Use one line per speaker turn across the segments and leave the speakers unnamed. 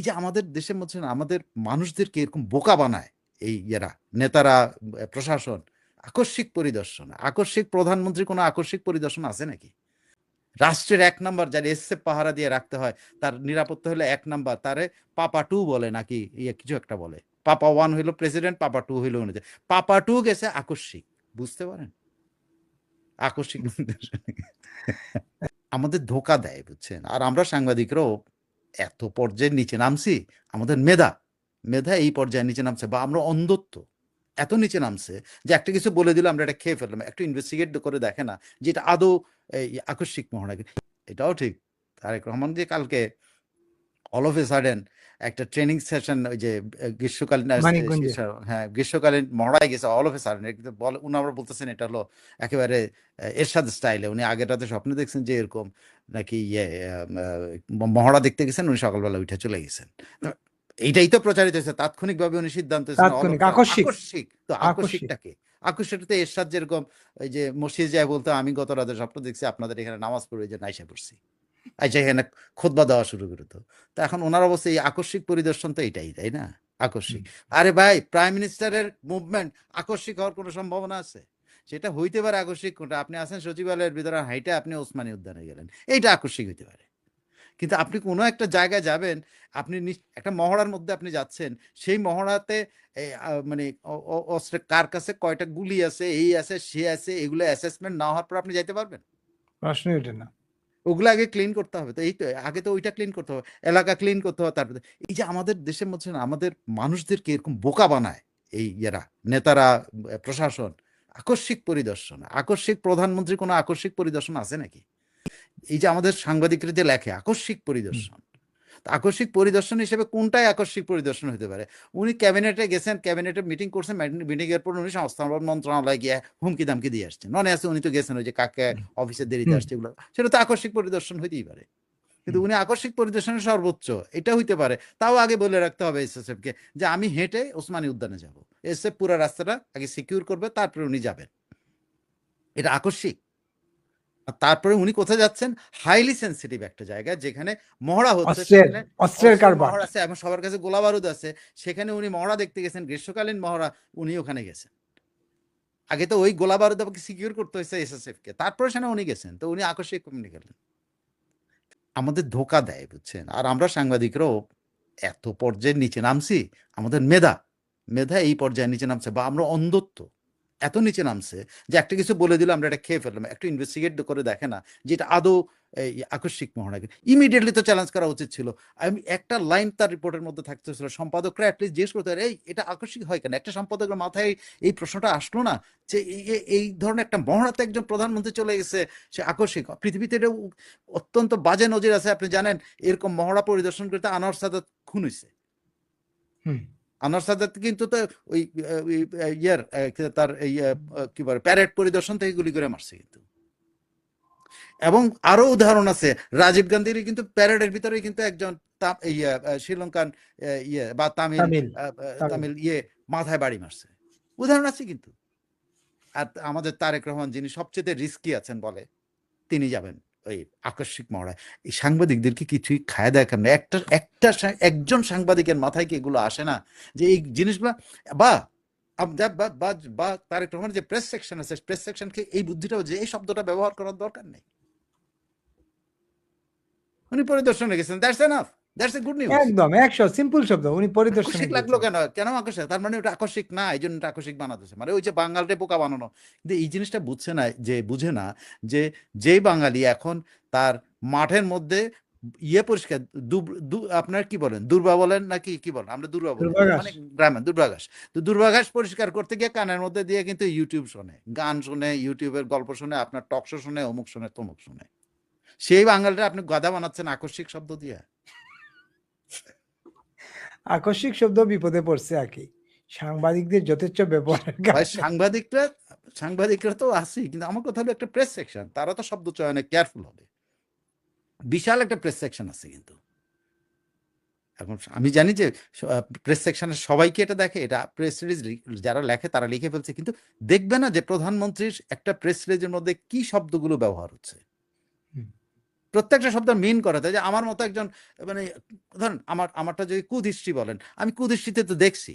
যে আমাদের দেশের মধ্যে আমাদের মানুষদেরকে এরকম বোকা বানায় এই এরা নেতারা, প্রশাসন, আকস্মিক পরিদর্শন। আকস্মিক প্রধানমন্ত্রী কোনো আকস্মিক পরিদর্শন আছে নাকি? রাষ্ট্রের 1 নাম্বার যার এসএফ পাহারা দিয়ে রাখতে হয়, তার নিরাপত্তা হলে 1 নাম্বার, তারে পাপা 2 বলে নাকি কিছু একটা বলে। পাপা 1 হইলো প্রেসিডেন্ট, পাপা 2 হইলো অনুযায়ী, পাপা 2 গেছে আকস্মিক। বুঝতে পারেন? আকস্মিক আমাদের ধোকা দেয়, বুঝছেন? আর আমরা সাংবাদিকরাও এত পর্যায়ের নিচে নামছি, আমাদের মেধা এই পর্যায়ে নিচে নামছে, বা আমরা অন্ধত্ব এত নিচে নামছে যে একটা কিছু বলে দিলে আমরা এটা খেয়ে ফেললাম, একটু ইনভেস্টিগেট করে দেখে না যে এটা আদৌ এই আকস্মিক মহড়া। এটাও ঠিক, তারেক রহমান যে কালকে অল অফ এ সাডেন একটা ট্রেনিং সেশন, ওই যে গ্রীষ্মকালীন
মানিকগঞ্জে।
হ্যাঁ গ্রীষ্মকালীন মহড়ায় গেছে অল অফ এ সাডেন। উনি আমরা বলতেছেন এটা হলো একেবারে এরশাদ স্টাইলে। উনি আগের রাতে স্বপ্নে দেখছেন যে এরকম নাকি মহড়া দেখতে গেছেন, উনি সকালবেলা উঠে চলে গেছেন। এইটাই তো প্রচারিত হয়েছে, তাৎক্ষণিকভাবে উনি সিদ্ধান্ত
তাৎক্ষণিক, আকস্মিক।
আকস্মিক। তো আকস্মিকটাকে আকস্মিকটা তো এরশাদ যেরকম ওই যে মসজিদে যায় বলতো আমি গত রাতে স্বপ্ন দেখছি আপনাদের এখানে নামাজ পড়ে যে নাইসা পড়ছি, আচ্ছা এখানে খুতবা দেওয়া শুরু করে। তো এখন ওনার অবস্থা এই আকস্মিক পরিদর্শন তো এটাই, তাই না? আকস্মিক। আরে ভাই, প্রাইম মিনিস্টারের মুভমেন্ট আকস্মিক হওয়ার কোনো সম্ভাবনা আছে? সেটা হইতে পারে আকস্মিক কোনটা, আপনি আছেন সচিবালয়ের ভিতরে হাইটে আপনি ওসমানী উদ্যানে গেলেন, এইটা আকস্মিক হইতে পারে। কিন্তু আপনি কোনো একটা জায়গায় যাবেন, আপনি একটা মহড়ার মধ্যে আপনি যাচ্ছেন, সেই মহড়াতে মানে অস্ত্রের কার কাছে কয়টা গুলি আছে, এই আছে সে আছে, এগুলো অ্যাসেসমেন্ট না হওয়ার পর আপনি যাইতে পারবেন?
প্রশ্নই ওঠে না।
ওগুলো আগে ক্লিন করতে হবে। তো এই তো আগে তো ওইটা ক্লিন করতে হবে, এলাকা ক্লিন করতে হবে। তারপরে এই যে আমাদের দেশের মধ্যে আমাদের মানুষদেরকে এরকম বোকা বানায় এই এরা নেতারা, প্রশাসন, আকস্মিক পরিদর্শন। আকস্মিক প্রধানমন্ত্রী কোনো আকস্মিক পরিদর্শন আছে নাকি? এই যে আমাদের সাংবাদিকরা যে লেখে আকস্মিক পরিদর্শন, আকস্মিক পরিদর্শন হিসেবে কোনটাই আকস্মিক পরিদর্শন হতে পারে? উনি ক্যাবিনেটে গেছেন, ক্যাবিনেটে মিটিং করছেন, মিটিং এর পর উনি সংস্থান মন্ত্রণালয়ে গিয়ে হুমকি দামকি দিয়ে আসছেন। মনে আছে উনি তো গেছেন ওই যে কাকে অফিসে দেরিতে আসছে, এগুলো সেটা তো আকস্মিক পরিদর্শন হইতেই পারে। কিন্তু উনি আকস্মিক পরিদর্শনের সর্বোচ্চ এটা হইতে পারে, তাও আগে বলে রাখতে হবে এসএসএফ কে যে আমি হেঁটে ওসমানী উদ্যানে যাব। এসএফ পুরো রাস্তাটা আগে সিকিউর করবে, তারপরে উনি যাবেন। এটা আকস্মিক। তারপরে উনি কোথায় যাচ্ছেন? হাইলি সেন্সিটিভ একটা জায়গায় যেখানে মহড়া হচ্ছে, সেখানে
অস্ত্রের কারবার
মহড়া আছে এবং সবার কাছে গোলা বারুদ আছে, সেখানে উনি মহড়া দেখতে গেছেন, গ্রীষ্মকালীন মহড়া, উনি ওখানে গেছেন। আগে তো ওই গোলা বারুদ আমাকে সিকিউর করতে হয়েছে এসএসএফ কে, তারপরে সেখানে উনি গেছেন। তো উনি আকস্মিক কমিউনি গেলেন। আমাদের ধোকা দেয়, বুঝছেন? আর আমরা সাংবাদিকরাও এত পর্যায়ের নিচে নামছি, আমাদের মেধা এই পর্যায়ে নিচে নামছে, বা আমরা অন্ধত্ব এত নিচে নামছে যে একটা কিছু বলে দিলে আমরা এটা খেয়ে ফেললাম, একটু ইনভেস্টিগেট করে দেখে না যে এটা আদৌ এই আকস্মিক মহড়া। ইমিডিয়েটলি তো চ্যালেঞ্জ করা উচিত ছিল। আমি একটা লাইন তার রিপোর্টের মধ্যে থাকতে ছিল, সম্পাদকরা অ্যাটলিস্ট জিজ্ঞেস করতে পারে এই এটা আকস্মিক হয় কেন? একটা সম্পাদকের মাথায় এই প্রশ্নটা আসলো না যে এই ধরনের একটা মহড়াতে একজন প্রধানমন্ত্রী চলে গেছে, সে আকস্মিক। পৃথিবীতে এটা অত্যন্ত বাজে নজির আছে, আপনি জানেন। এরকম মহড়া পরিদর্শন করতে আনোয়ার সাদাত খুন হয়েছে। আনোয়ার সাদাত কিন্তু তো ওই ইয়ার তার এই কি বলে প্যারেড পরিদর্শন থেকে গুলি করে মারছে কিন্তু। এবং আরো উদাহরণ আছে, রাজীব গান্ধীর কিন্তু প্যারেডের ভিতরে কিন্তু একজন শ্রীলঙ্কান বা তামিল মাথায় বাড়ি মারছে। উদাহরণ আছে কিন্তু। আর আমাদের তারেক রহমান, যিনি সবচেয়ে রিস্কি আছেন বলে, তিনি যাবেন ওই আকস্মিক মহড়ায়। এই সাংবাদিকদেরকে কিছুই খায় দেয় কেন? একজন সাংবাদিকের মাথায় কি এগুলো আসে না যে এই জিনিসগুলো? বা তারেক রহমানের যে প্রেস সেকশন আছে, প্রেস সেকশনকে এই বুদ্ধিটাও, যে এই শব্দটা ব্যবহার করার দরকার নেই। উনি পরিদর্শনে গেছেন, that's enough, that's a good news.
একদম 100 সিম্পল শব্দ, উনি পরিদর্শনে
আকস্মিক লাগলো কেন? কেন আকস্মিক? তার মানে ওটা আকস্মিক না, এই জন্য আকস্মিক বানাতেছে, মানে ওই যে বাঙালিতে পোকা বানানো। কিন্তু এই জিনিসটা বুঝে না যে যেই বাঙালি এখন তার মাঠের মধ্যে পরিষ্কার, আপনার কি বলেন, দুর্বা বলেন নাকি কি বলেন? আমরা দুর্বা বলি, মানে গ্রামে দুর্বাঘাস। তো দুর্বাঘাস পরিষ্কার করতে গিয়ে কানের মধ্যে দিয়ে কিন্তু ইউটিউব শোনে, গান শোনে, ইউটিউবের গল্প শোনে, আপনার টক শো শোনে, অমুক শোনে, তমুক শোনে। সেই বাঙালিটা আপনি গাধা বানাচ্ছেন আকস্মিক শব্দ দিয়ে।
আকস্মিক শব্দ বিপদে পড়ছে আর কি, সাংবাদিকদের যথেচ্ছ ব্যবহার।
সাংবাদিকরা তো আছেই, কিন্তু আমার কথা হলো একটা প্রেস সেকশন, তারা তো শব্দ চয়নে কেয়ারফুল হবে। বিশাল একটা প্রেস সেকশন আছে কিন্তু। এখন আমি জানি যে প্রেস সেকশনের সবাইকে এটা দেখে, এটা প্রেস রিলিজ যারা লেখে তারা লিখে ফেলছে, কিন্তু দেখবে না যে প্রধানমন্ত্রীর একটা প্রেস রিলিজের মধ্যে কি শব্দগুলো ব্যবহার হচ্ছে। প্রত্যেকটা শব্দ মিন করা, তাই যে আমার মতো একজন, মানে ধরেন আমারটা যদি কুদৃষ্টি বলেন, আমি কুদৃষ্টিতে তো দেখছি,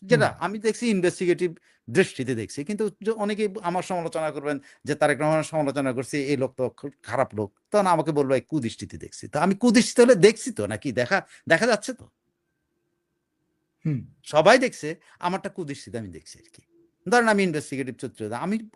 যেটা আমি দেখছি ইনভেস্টিগেটিভ দৃষ্টিতে দেখছি, কিন্তু অনেকেই আমার সমালোচনা করবেন যে তারেক রহমানের সমালোচনা করছি, এই লোক তো খুব খারাপ লোক, তখন আমাকে বলবো এই কুদৃষ্টিতে দেখছি। তো আমি কুদৃষ্টিতে হলে দেখছি তো, নাকি দেখা দেখা যাচ্ছে তো, সবাই দেখছে, আমারটা কুদৃষ্টিতে আমি দেখছি আর কি। ধরেন আমি ইনভেস্টিগেটিভ চরিত্র,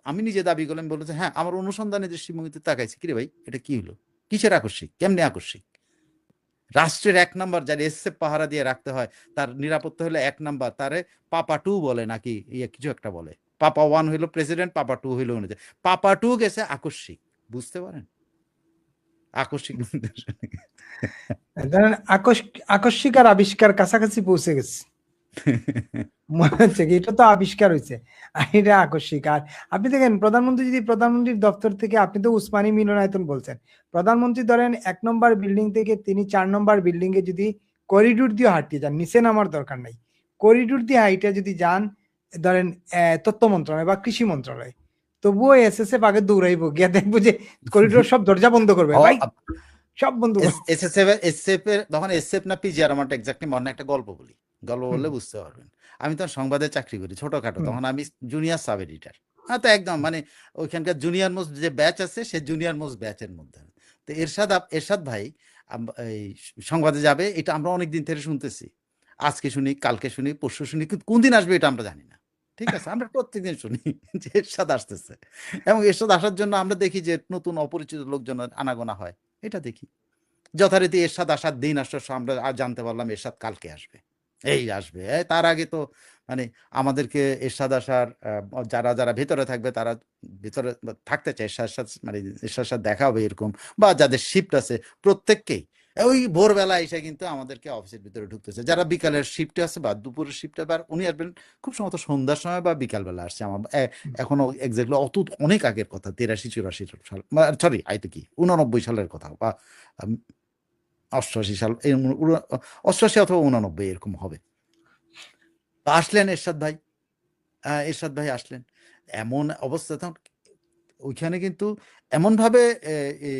আমি নিজে দাবি করলাম, বলেছে হ্যাঁ আমার অনুসন্ধানের দৃষ্টিভঙ্গিতে তাকাইছি, কিরে ভাই এটা কি হলো, কিসের আকস্মিক, কেমনে আকস্মিক? রাষ্ট্রের 1 নাম্বার যার এসএফ পাহারা দিয়ে রাখতে হয়, তার নিরাপত্তা হলো 1 নাম্বার, তারে পাপা 2 বলে নাকি ইয়ে কিছু একটা বলে, পাপা 1 হইলো প্রেসিডেন্ট, পাপা 2 হইলো অনুযায়ী, পাপা 2 গেছে আকস্মিক, বুঝতে পারেন আকস্মিক।
ধরেন আকস্মিক আর আবিষ্কার কাছাকাছি পৌঁছে গেছে, মনে হচ্ছে কি এটা তো আবিষ্কার হয়েছে আর এটা আকস্মিক। আর আপনি দেখেন প্রধানমন্ত্রী যদি প্রধানমন্ত্রীর দপ্তর থেকে, আপনি তো উসমানী মিলনায়তন বলছেন, প্রধানমন্ত্রী ধরেন 1 নম্বর বিল্ডিং থেকে তিনি 4 নম্বর বিল্ডিং এ যদি করিডোর দিয়ে হাঁটিয়ে যান, নিচে নামার দরকার নাই, করিডোর দিয়ে হাইটে যদি যান, ধরেন তথ্য মন্ত্রণালয় বা কৃষি মন্ত্রণালয়, তবুও এসএসএফ আগে দৌড়াইবো, গিয়ে দেখবো যে করিডোর সব দরজা বন্ধ করবে, ভাই সব বন্ধ করবে।
এসএফ এর তখন এসএফ না পিজিআর, আমারটা এক্স্যাক্টলি মনে, একটা গল্প বলি, গল্প বললে বুঝতে পারবেন। আমি তখন সংবাদে চাকরি করি ছোটখাটো, তখন আমি জুনিয়র সাব এডিটর, তো একদম মানে ওইখানকার জুনিয়র মোস্ট যে ব্যাচ আছে, সে জুনিয়র মোস্ট ব্যাচের মধ্যে। তো এরশাদ ভাই এই সংবাদে যাবে, এটা আমরা অনেক দিন থেকে শুনতেছি, আজকে শুনি, কালকে শুনি, পরশু শুনি, কিন্তু কোন দিন আসবে এটা আমরা জানি না। ঠিক আছে, আমরা প্রত্যেকদিন শুনি যে এরশাদ আসতেছে, এবং এরশাদ আসার জন্য আমরা দেখি যে নতুন অপরিচিত লোকজন আনাগোনা হয়, এটা দেখি। যথারীতি এরশাদ আসার দিন আসলে আমরা আর জানতে পারলাম এরশাদ কালকে আসবে, এই আসবে, তার আগে তো মানে আমাদেরকে এরশাদ আসার যারা যারা ভেতরে থাকবে, তারা ভেতরে থাকতে চায়, এরশাদ মানে এরশাদ সাথে দেখা হবে এরকম, বা যাদের শিফট আছে প্রত্যেককেই ওই ভোরবেলা এসে কিন্তু আমাদেরকে অফিসের ভিতরে ঢুকতেছে, যারা বিকালের শিফটে আছে বা দুপুরের শিফটে, বা উনি আসবেন খুব সম্ভবত সন্ধ্যার সময় বা বিকালবেলা আসছে, আমার এখনো এক্স্যাক্টলি অনেক আগের কথা, 83-84 সাল, সরি আইতে কি 89 সালের কথা, বা 88 সাল, 88 অথবা 89 এরকম হবে। তো আসলেন এরশাদ ভাই, এরশাদ ভাই আসলেন, এমন অবস্থা তখন ওইখানে কিন্তু এমন ভাবে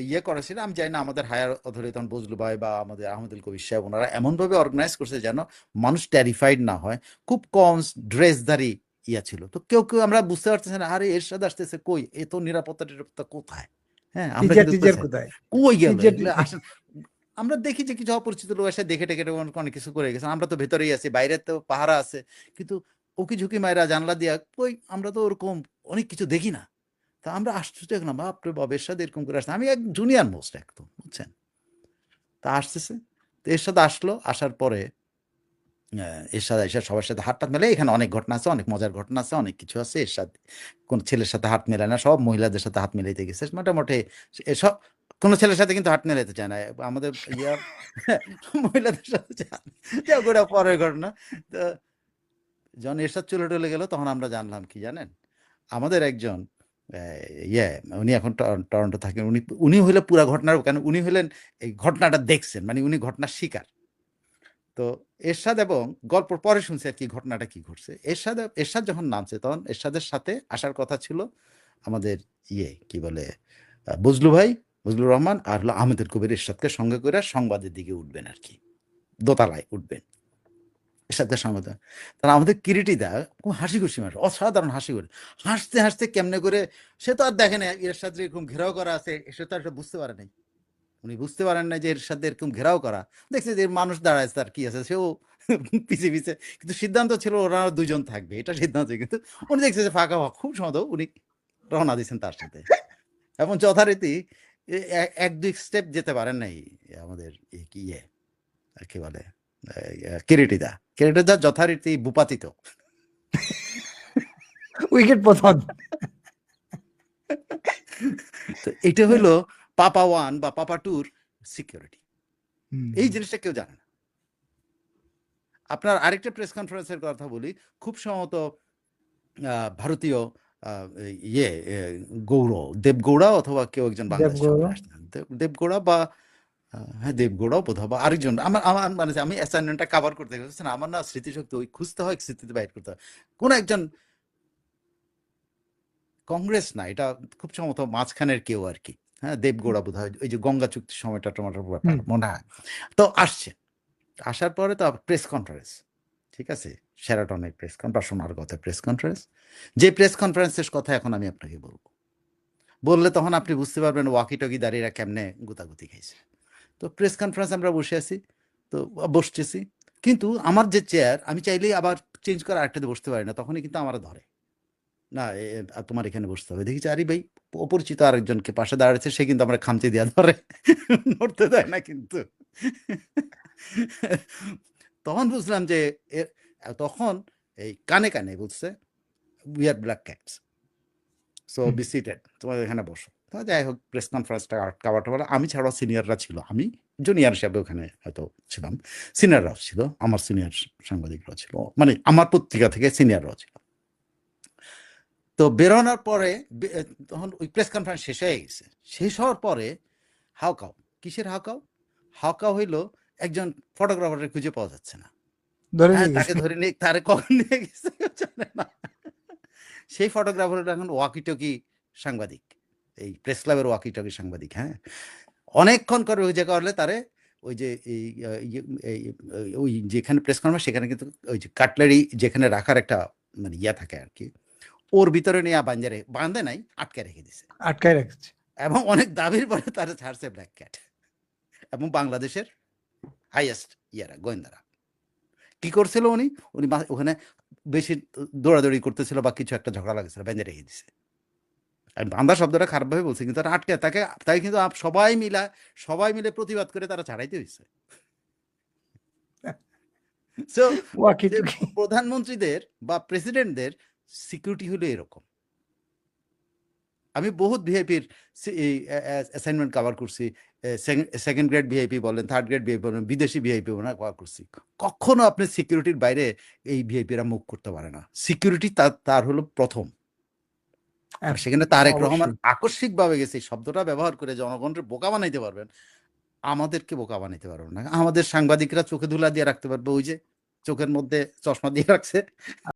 ইয়ে করা ছিল, আমি জানি না আমাদের হায়ার অথরিটি তখন বজলু ভাই বা আমাদের আহমদুল কবির সাহেব, ওনারা এমন ভাবে অর্গানাইজ করছে যেন মানুষ টেরিফাইড না হয়, খুব কম ড্রেসধারী ইয়া ছিল। তো কেউ কেউ আমরা বুঝতে পারতেছি না, আরে এরশাদ আসতেছে, কই এ তো নিরাপত্তা কোথায়, হ্যাঁ আমরা কিন্তু
কোথায়
কই গেল এগুলো আসেন। আমরা দেখি যে কিছু অপরিচিত লোক এসে দেখে টেকে অনেক কিছু করে গেছে, আমরা তো ভেতরেই আছি, বাইরে তো পাহারা আছে, কিন্তু উকি ঝুঁকি মায়েরা জানলা দিয়া কই, আমরা তো ওরকম অনেক কিছু দেখি না। তা আমরা আশ্চর্য দেখলাম, বাপরে বাপ এরশাদ এরকম করে আসছে, আমি এক জুনিয়র মোস্ট একদম, বুঝছেন। তা আসতেছে, তো এরশাদ আসলো, আসার পরে এরশাদ এসে সবার সাথে হাত টাত মেলে, এখানে অনেক ঘটনা আছে, অনেক মজার ঘটনা আছে, অনেক কিছু আছে। এরশাদ কোন ছেলের সাথে হাত মেলায় না, সব মহিলাদের সাথে হাত মিলাইতে গেছে মোটামুটি, এসব কোন ছেলের সাথে কিন্তু হাত মেলাইতে চায় না, আমাদের ইয়া মহিলাদের সাথে যা করে পরের ঘটনা। তো যখন এরশাদ চলে টলে গেল, তখন আমরা জানলাম কি জানেন, আমাদের একজন ইয়ে, উনি এখন টরন্টো থাকেন, উনি উনি হইলে পুরা ঘটনার, কেন উনি হলেন এই ঘটনাটা দেখছেন, মানে উনি ঘটনার শিকার। তো এরশাদ এবং গল্প পরে শুনছে আর কি ঘটনাটা কি ঘটছে, এরশাদ যখন নামছে, তখন এরশাদের সাথে আসার কথা ছিল আমাদের ইয়ে কি বলে বজলু ভাই, বজলুর রহমান, আর হলো আহমেদুল কবির, এরশাদকে সঙ্গে করে সংবাদের দিকে উঠবেন আর কি, দোতলায় উঠবেন এরশাদকে সংবাদ। তাহলে আমাদের কিরিটিদা খুব হাসি খুশি মানুষ, অসাধারণ হাসি করে, হাসতে হাসতে কেমনে করে, সে তো আর দেখে না এরশাদ এরকম ঘেরাও করা আছে, সে তো আর এটা বুঝতে পারে নাই, উনি বুঝতে পারেন না যে এর সাথে এরকম ঘেরাও করা, দেখছে যে মানুষ দাঁড়ায়, তার কি আছে, সেও পিছিয়ে পিছিয়ে, কিন্তু সিদ্ধান্ত ছিল ওরা দুজন থাকবে, এটা সিদ্ধান্ত, কিন্তু উনি দেখছে যে ফাঁকা খুব সম্ভব, উনি রওনা দিয়েছেন তার সাথে, এবং যথারীতি 1-2 স্টেপ যেতে পারেন নাই আমাদের কি ইয়ে কি বলে কিরিটিদা যথারীতি ভূপাতিত,
উইকেট পতন।
তো এটা হইলো পাপা 1 বা পাপা 2 সিকিউরিটি, এই জিনিসটা কেউ জানে না। আপনার আরেকটা প্রেস কনফারেন্সের কথা বলি, খুব সম্ভবত ভারতীয় ইয়ে দেবগৌড়া অথবা কেউ একজন বাংলাদেশের আসতেন, দেবগৌড়া বা হ্যাঁ দেবগৌড়াও বোধ হবে, আরেকজন, আমার আমার মানে আমি অ্যাসাইনমেন্টটা কাভার করতে গেছি না, আমার না স্মৃতিশক্তি ওই খুঁজতে হয়, স্মৃতিতে বাইর করতে হয়, কোন একজন কংগ্রেস না, এটা খুব সম্ভবত মাঝখানের কেউ আর কি, হ্যাঁ, দেবগৌড়া বোধ হয়, ওই যে গঙ্গা চুক্তির সময়টা টমাটোর ব্যাপার মনে হয়। তো আসছে, আসার পরে তো প্রেস কনফারেন্স, ঠিক আছে, শেরাটনের প্রেস কনফারেন্স, সোনার কথা প্রেস কনফারেন্স, যে প্রেস কনফারেন্সের কথা এখন আমি আপনাকে বলবো, বললে তখন আপনি বুঝতে পারবেন ওয়াকি টকি দাঁড়িয়ে কেমনে গুতাগুতি খাইছে। তো প্রেস কনফারেন্স আমরা বসে আছি, তো বসতেছি, কিন্তু আমার যে চেয়ার আমি চাইলেই আবার চেঞ্জ করে আরেকটাতে বসতে পারি না, তখনই কিন্তু আমার ধরে, না তোমার এখানে বসতে হবে। দেখি আরে ভাই, অপরিচিত আরেকজনকে পাশে দাঁড়াচ্ছে, সে কিন্তু আমরা খামচে দিয়া ধরে, নড়তে দেয় না কিন্তু। তখন বুঝলাম যে তখন এই কানে কানে বুঝছে we are black cats, so be seated, তোমার এখানে বসো। তো যাই হোক, প্রেস কনফারেন্সটা কাভারটা বলে, আমি ছাড়াও সিনিয়ররা ছিল, আমি জুনিয়র হিসাবে ওখানে হয়তো ছিলাম, সিনিয়ররাও ছিল, আমার সিনিয়র সাংবাদিকরাও ছিল, মানে আমার পত্রিকা থেকে সিনিয়ররাও ছিল। তো বেরোনোর পরে তখন ওই প্রেস কনফারেন্স শেষ হয়ে গেছে, শেষ হওয়ার পরে হাউকাও, কিসের হাউকাও? হাউকাও হইলো একজন ফটোগ্রাফারের খুঁজে পাওয়া যাচ্ছে না,
ধরে
হ্যাঁ,
নিয়ে
তাকে
গেছে।
ধরে নিয়ে, তারে কখন নিয়ে গেছে কেউ জানে না। সেই ফটোগ্রাফার এখন ওয়াকিটকি সাংবাদিক, এই প্রেস ক্লাবের ওয়াকিটকি সাংবাদিক। হ্যাঁ, অনেকক্ষণ করে ওই জায়গা হলে তারে ওই যে ওই যেখানে প্রেস কনফারেন্স সেখানে কিন্তু ওই যে কাটলারি যেখানে রাখার একটা মানে ইয়া থাকে আর কি, ওর ভিতরে নিয়ে বান্ধে নাই, আটকে রেখে দিছে,
আটকায় রাখছে।
এবং অনেক দাবির পরে তারা ছাড়ছে ব্ল্যাক ক্যাট। এবং বাংলাদেশের হাইয়েস্ট ইয়ারা গোয়েন্দারা কি করছিল, উনি উনি ওখানে বেশি দৌড়াদৌড়ি করতেছিল বা কিছু একটা ঝগড়া লাগছিল, বেঁধে রেখে দিছে। আমি বান্দা শব্দটা খারাপভাবে বলছি, কিন্তু তারা আটকে তাকে, তাই কিন্তু সবাই মিলে প্রতিবাদ করে তারা ছাড়াইতে হয়েছে। So,
ওয়াকি
যে
টুকি।
প্রধানমন্ত্রীদের বা প্রেসিডেন্টদের সিকিউরিটি হলো এরকম। আমি বহুত ভিআইপির অ্যাসাইনমেন্ট কভার করছি, সেকেন্ড গ্রেড ভিআইপি বলেন, থার্ড গ্রেড ভিআইপি বলেন, বিদেশি ভিআইপি বলেন, কভার করছি। কখনো আপনি সিকিউরিটির বাইরে এই ভিআইপিরা মুভ করতে পারে না, সিকিউরিটি তার হলো প্রথম। আর সেখানে তারেক রহমান
অবশ্যই।
আকস্মিকভাবে গেছে, এই শব্দটা ব্যবহার করে জনগণের বোকা বানাইতে পারবেন, আমাদেরকে বোকা বানাইতে পারবেন না। আমাদের সাংবাদিকরা চোখে ধুলা দিয়ে রাখতে পারবে, ওই যে চোখের মধ্যে চশমা দিয়ে রাখছে।